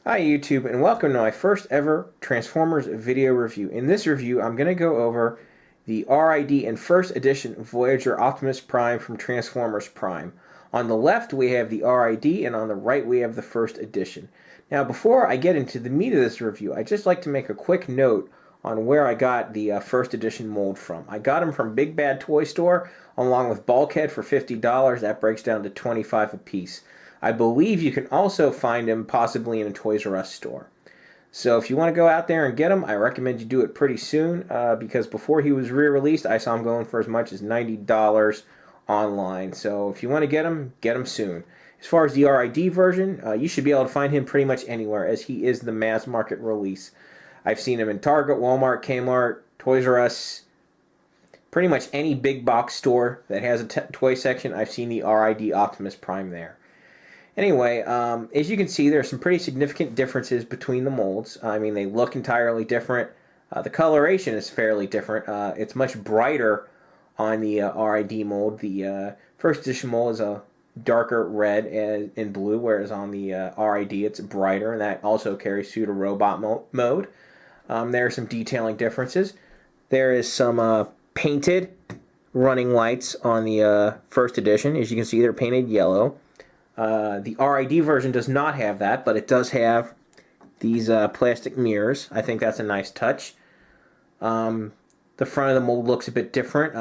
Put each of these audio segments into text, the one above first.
Hi YouTube, and welcome to my first ever Transformers video review. In this review, I'm going to go over the RID and first edition Voyager Optimus Prime from Transformers Prime. On the left we have the RID, and on the right we have the first edition. Now before I get into the meat of this review, I'd just like to make a quick note on where I got the first edition mold from. I got them from Big Bad Toy Store along with Bulkhead for $50. That breaks down to $25 a piece. I believe you can also find them possibly in a Toys R Us store. So if you want to go out there and get them, I recommend you do it pretty soon because before he was re-released, I saw him going for as much as $90 online. So if you want to get them soon. As far as the RID version, you should be able to find him pretty much anywhere as he is the mass market release. I've seen him in Target, Walmart, Kmart, Toys R Us, pretty much any big box store that has a toy section. I've seen the RID Optimus Prime there. Anyway, as you can see, there are some pretty significant differences between the molds. I mean, they look entirely different. The coloration is fairly different. It's much brighter on the RID mold. The first edition mold is a darker red and blue, whereas on the RID it's brighter, and that also carries through to robot mode. There are some detailing differences. There is some painted running lights on the first edition. As you can see, they're painted yellow. The RID version does not have that, but it does have these plastic mirrors. I think that's a nice touch. The front of the mold looks a bit different.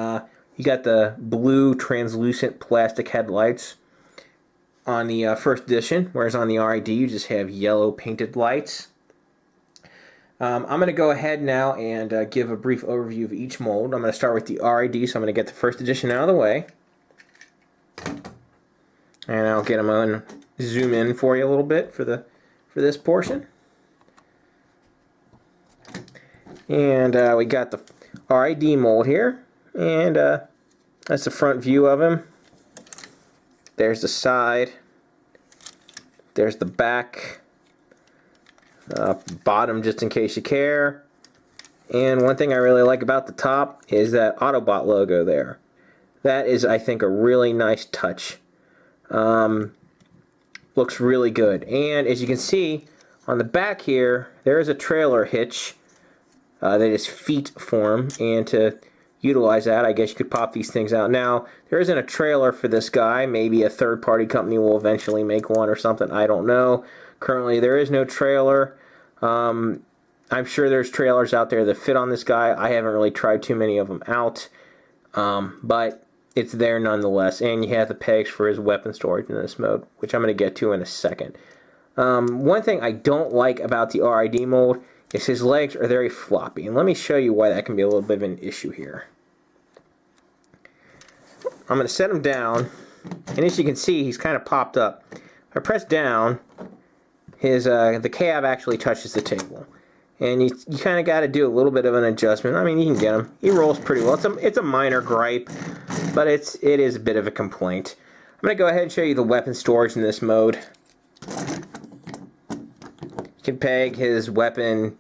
You got the blue translucent plastic headlights on the first edition, whereas on the RID you just have yellow painted lights. I'm going to go ahead now and give a brief overview of each mold. I'm going to start with the RID, so I'm going to get the first edition out of the way. And I'll get them on, zoom in for you a little bit for this portion. And we got the RID mold here, and that's the front view of him. There's the side. There's the back. Bottom, just in case you care. And one thing I really like about the top is that Autobot logo there. That is, I think, a really nice touch. Looks really good. And as you can see on the back here, there is a trailer hitch that is feet form, and to utilize that, I guess you could pop these things out. Now, there isn't a trailer for this guy. Maybe a third-party company will eventually make one or something. I don't know. Currently, there is no trailer. I'm sure there's trailers out there that fit on this guy. I haven't really tried too many of them out, but it's there nonetheless. And you have the pegs for his weapon storage in this mode, which I'm going to get to in a second. One thing I don't like about the RID mold is his legs are very floppy, and let me show you why that can be a little bit of an issue here. I'm going to set him down, and as you can see, he's kind of popped up. If I press down, the cab actually touches the table, and you kind of got to do a little bit of an adjustment. I mean, you can get him. He rolls pretty well. It's a minor gripe, but it is a bit of a complaint. I'm going to go ahead and show you the weapon storage in this mode. You can peg his weapon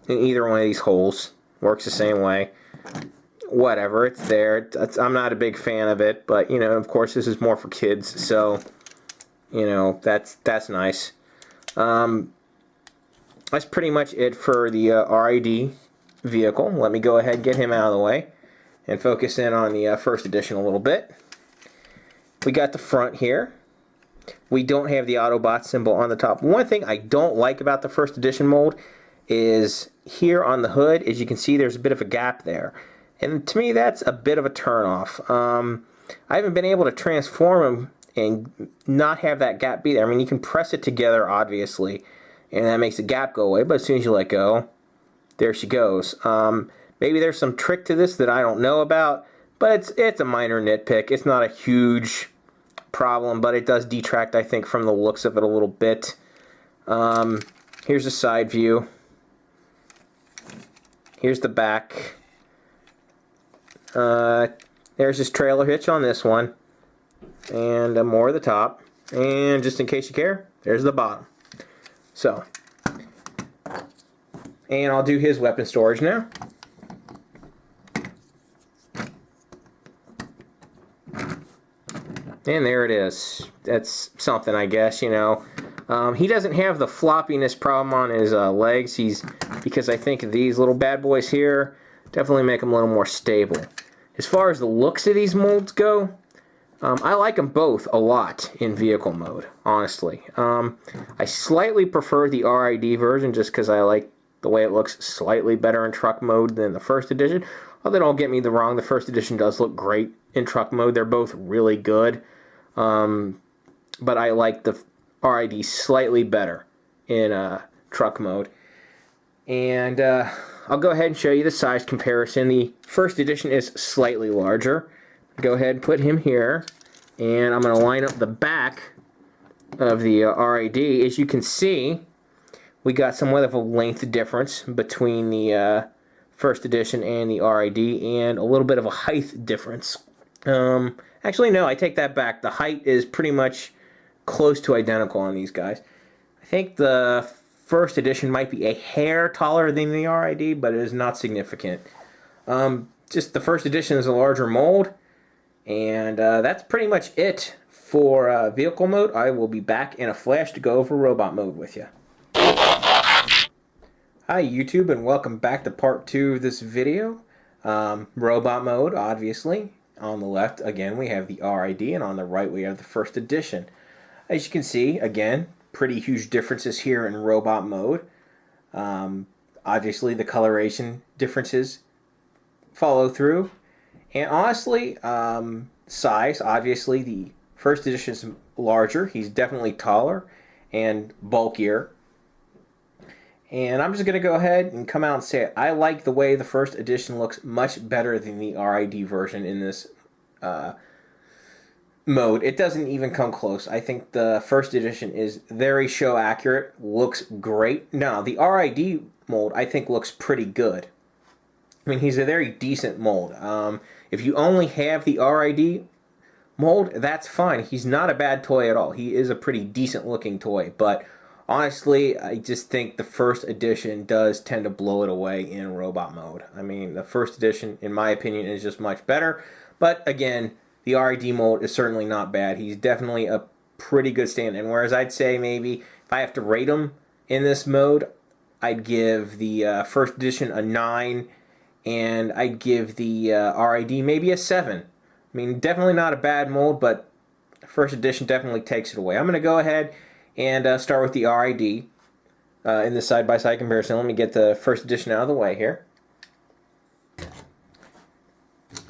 in either one of these holes. Works the same way. Whatever, it's there. I'm not a big fan of it, but you know, of course, this is more for kids, so you know that's nice. That's pretty much it for the RID vehicle. Let me go ahead and get him out of the way and focus in on the first edition a little bit. We got the front here. We don't have the Autobot symbol on the top. One thing I don't like about the first edition mold is here on the hood, as you can see, there's a bit of a gap there. And to me, that's a bit of a turnoff. I haven't been able to transform him and not have that gap be there. I mean, you can press it together, obviously, and that makes the gap go away, but as soon as you let go, there she goes. Maybe there's some trick to this that I don't know about, but it's a minor nitpick. It's not a huge problem, but it does detract, I think, from the looks of it a little bit. Here's a side view. Here's the back. There's this trailer hitch on this one, and more of the top. And just in case you care, there's the bottom. So, and I'll do his weapon storage now. And there it is. That's something, I guess, you know. He doesn't have the floppiness problem on his legs. Because I think these little bad boys here definitely make him a little more stable. As far as the looks of these molds go, I like them both a lot in vehicle mode, honestly. I slightly prefer the RID version just because I like the way it looks slightly better in truck mode than the first edition. Although don't get me wrong, the first edition does look great in truck mode. They're both really good. But I like the RID slightly better in truck mode. And I'll go ahead and show you the size comparison. The first edition is slightly larger. Go ahead and put him here. And I'm going to line up the back of the RID. As you can see, we got somewhat of a length difference between the first edition and the RID, and a little bit of a height difference. Actually, no, I take that back. The height is pretty much close to identical on these guys. I think the first edition might be a hair taller than the RID, but it is not significant. Just the first edition is a larger mold, and that's pretty much it for vehicle mode. I will be back in a flash to go over robot mode with you. Hi YouTube, and welcome back to part 2 of this video. Robot mode, obviously. On the left, again, we have the RID, and on the right we have the first edition. As you can see, again, pretty huge differences here in robot mode. Obviously, the coloration differences follow through. And honestly, size, obviously, the first edition is larger. He's definitely taller and bulkier. And I'm just going to go ahead and come out and say it. I like the way the first edition looks much better than the RID version in this mode. It doesn't even come close. I think the first edition is very show accurate, looks great. Now, the RID mold I think looks pretty good. I mean, he's a very decent mold. If you only have the RID mold, that's fine. He's not a bad toy at all. He is a pretty decent looking toy, but honestly, I just think the first edition does tend to blow it away in robot mode. I mean, the first edition, in my opinion, is just much better. But again, the RID mold is certainly not bad. He's definitely a pretty good stand-in. Whereas I'd say maybe if I have to rate him in this mode, I'd give the first edition a 9, and I'd give the RID maybe a 7. I mean, definitely not a bad mold, but first edition definitely takes it away. I'm going to go ahead and start with the RID in the side-by-side comparison. Let me get the first edition out of the way here.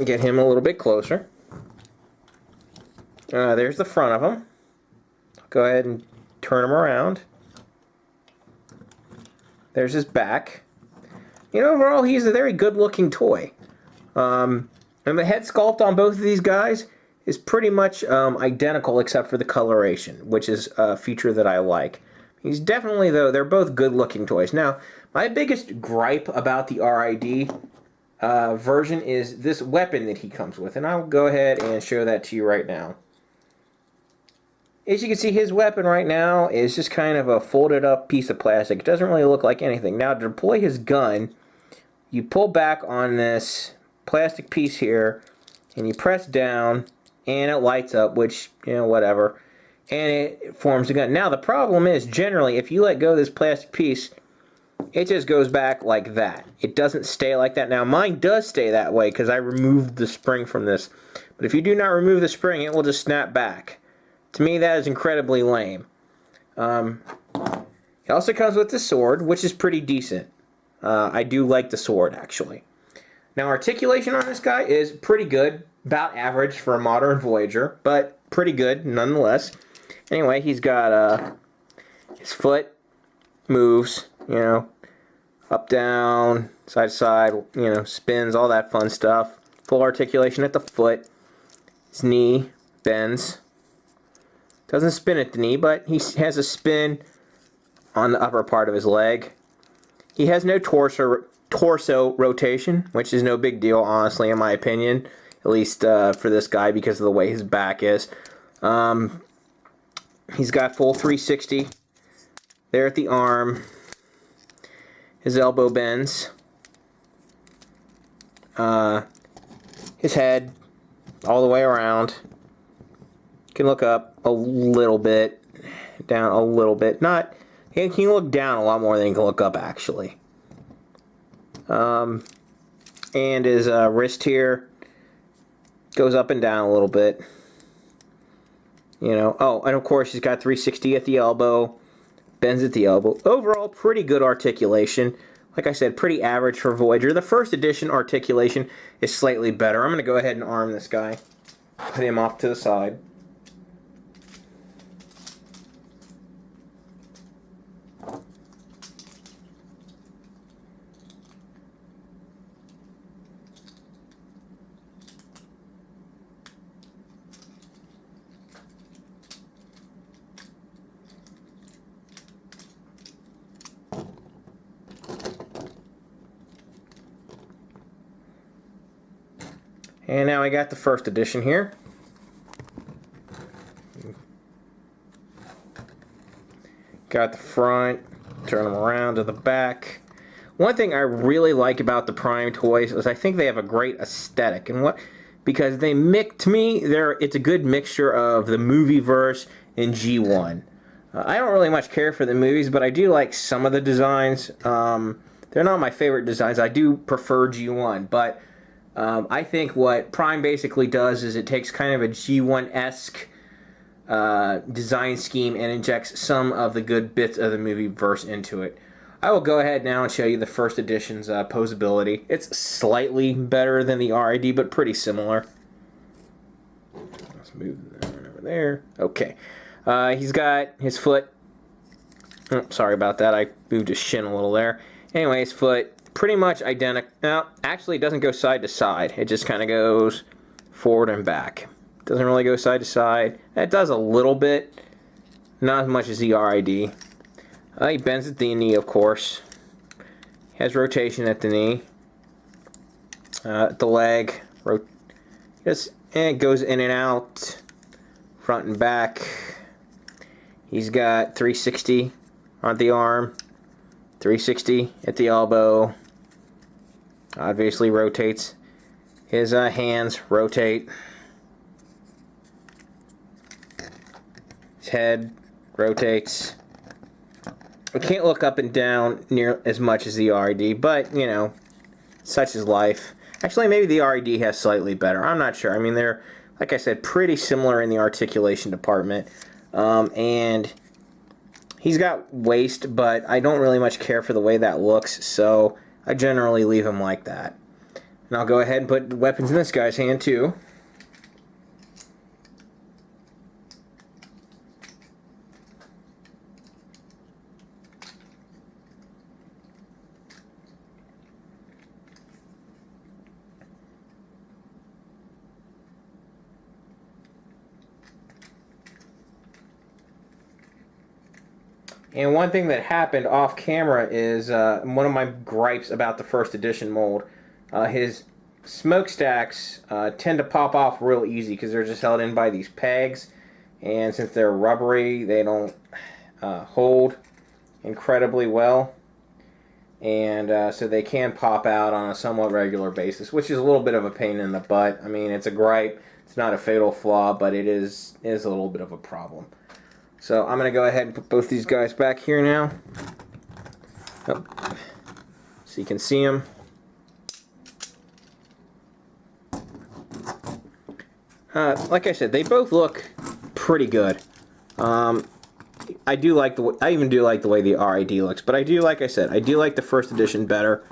Get him a little bit closer. There's the front of him. Go ahead and turn him around. There's his back. You know, overall, he's a very good-looking toy. And the head sculpt on both of these guys is pretty much identical except for the coloration, which is a feature that I like. He's definitely, though, they're both good-looking toys. Now, my biggest gripe about the RID version is this weapon that he comes with, and I'll go ahead and show that to you right now. As you can see, his weapon right now is just kind of a folded up piece of plastic. It doesn't really look like anything. Now, to deploy his gun, you pull back on this plastic piece here, and you press down, and it lights up, which, you know, whatever, and it forms a gun. Now, the problem is, generally, if you let go of this plastic piece, it just goes back like that. It doesn't stay like that. Now, mine does stay that way because I removed the spring from this. But if you do not remove the spring, it will just snap back. To me, that is incredibly lame. It also comes with the sword, which is pretty decent. I do like the sword, actually. Now, articulation on this guy is pretty good. About average for a modern Voyager, but pretty good nonetheless. Anyway, he's got his foot moves, you know, up, down, side to side, you know, spins, all that fun stuff. Full articulation at the foot. His knee bends. Doesn't spin at the knee, but he has a spin on the upper part of his leg. He has no torso rotation, which is no big deal, honestly, in my opinion. At least for this guy, because of the way his back is. He's got full 360 there at the arm. His elbow bends. His head all the way around. Can look up a little bit. down a little bit. Not, he can look down a lot more than he can look up, actually. And his wrist here goes up and down a little bit. You know, oh, and of course he's got 360 at the elbow, bends at the elbow. Overall, pretty good articulation. Like I said, pretty average for Voyager. The first edition articulation is slightly better. I'm going to go ahead and arm this guy. Put him off to the side. And now I got the first edition here. Got the front, turn them around to the back. One thing I really like about the Prime toys is I think they have a great aesthetic, and because they to me, it's a good mixture of the movie verse and G1. I don't really much care for the movies, but I do like some of the designs. They're not my favorite designs. I do prefer G1, but I think what Prime basically does is it takes kind of a G1-esque design scheme and injects some of the good bits of the movie verse into it. I will go ahead now and show you the first edition's Poseability. It's slightly better than the RID, but pretty similar. Let's move that one over there. Okay. He's got his foot. Oh, sorry about that. I moved his shin a little there. Anyway, his foot pretty much identical. No, actually, it doesn't go side to side. It just kind of goes forward and back. Doesn't really go side to side. It does a little bit, not as much as the RID. He bends at the knee, of course. Has rotation at the knee. At the leg, and it goes in and out, front and back. He's got 360 on the arm, 360 at the elbow. Obviously rotates. His hands rotate. His head rotates. I can't look up and down near as much as the RID, but, you know, such is life. Actually, maybe the RID has slightly better. I'm not sure. I mean, they're, like I said, pretty similar in the articulation department. And he's got waist, but I don't really much care for the way that looks, so I generally leave him like that. And I'll go ahead and put weapons in this guy's hand, too. And one thing that happened off camera is one of my gripes about the first edition mold. His smokestacks tend to pop off real easy because they're just held in by these pegs. And since they're rubbery, they don't hold incredibly well. And so they can pop out on a somewhat regular basis, which is a little bit of a pain in the butt. I mean, it's a gripe. It's not a fatal flaw, but it is a little bit of a problem. So I'm going to go ahead and put both these guys back here now. Oh, so you can see them. Like I said, they both look pretty good. I even do like the way the RID looks, but I do, like I said, I do like the first edition better.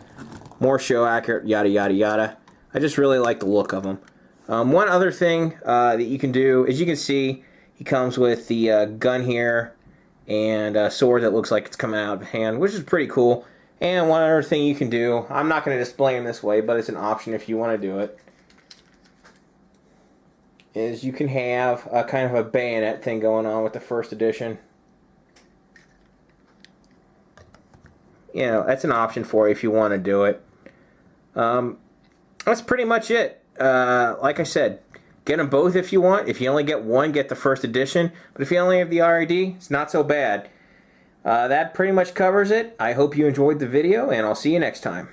More show accurate, yada yada yada. I just really like the look of them. One other thing that you can do, as you can see, he comes with the gun here and a sword that looks like it's coming out of hand, which is pretty cool. And one other thing you can do, I'm not going to display him this way, but it's an option if you want to do it, is you can have a kind of a bayonet thing going on with the first edition. You know, that's an option for you if you want to do it. That's pretty much it. Like I said, get them both if you want. If you only get one, get the first edition. But if you only have the RID, it's not so bad. That pretty much covers it. I hope you enjoyed the video, and I'll see you next time.